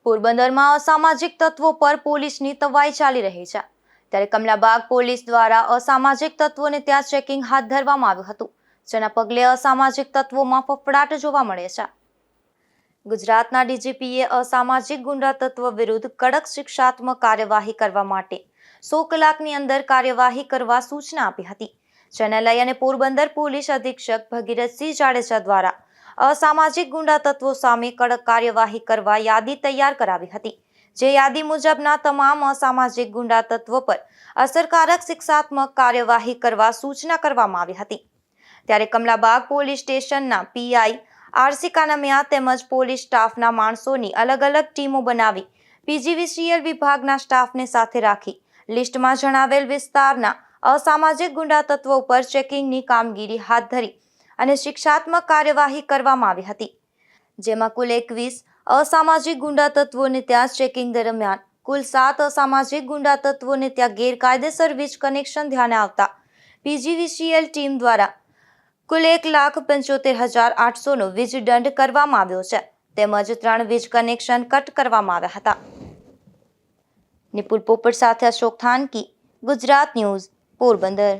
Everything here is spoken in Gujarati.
પોરબંદરમાં અસામાજિક તત્વો પર પોલીસની તવાઈ ચાલી રહી છે, ત્યારે કમલાબાગ પોલીસ દ્વારા અસામાજિક તત્વોને ત્યાં ચેકિંગ હાથ ધરવામાં આવ્યું હતું, જેના પગલે અસામાજિક તત્વોમાં ફફડાટ જોવા મળે છે. ગુજરાતના ડીજીપીએ અસામાજિક ગુંડા તત્વ વિરુદ્ધ કડક શિક્ષાત્મક કાર્યવાહી કરવા માટે 100 કલાકની અંદર કાર્યવાહી કરવા સૂચના આપી હતી, જેને લઈ અને પોરબંદર પોલીસ અધિક્ષક ભગીરથસિંહ જાડેજા દ્વારા અસામાજિક ગુંડા તત્વો સામે કડક કાર્યવાહી કરવા યાદી તૈયાર કરાવી હતી, જે યાદી મુજબના તમામ અસામાજિક ગુંડા તત્વો પર અસરકારક શિક્ષાત્મક કાર્યવાહી કરવા સૂચના કરવામાં આવી હતી. ત્યારે કમલાબાગ પોલીસ સ્ટેશનના પીઆઈ આરસી કાનમિયા તેમજ પોલીસ સ્ટાફના માણસોની અલગ અલગ ટીમો બનાવી પીજીવીસીએલ વિભાગના સ્ટાફને સાથે રાખી લિસ્ટમાં જણાવેલ વિસ્તારના અસામાજિક ગુંડા તત્વો પર ચેકિંગની કામગીરી હાથ ધરી અને શિક્ષાત્મક કાર્યવાહી કરવામાં આવી હતી, જેમાં કુલ 21 અસામાજિક ગુંડા તત્વોને ત્યાં ચેકિંગ દરમિયાન કુલ 7 અસામાજિક ગુંડા તત્વોને ત્યાં ગેરકાયદેસર વીજ કનેક્શન ધ્યાને આવતા પીજીવીસીએલ ટીમ દ્વારા કુલ 1,75,800નો વીજ દંડ કરવામાં આવ્યો છે, તેમજ 3 વીજ કનેક્શન કટ કરવામાં આવ્યા હતા. નિપુલ પોપટ સાથે અશોક થાનકી, ગુજરાત ન્યૂઝ, પોરબંદર.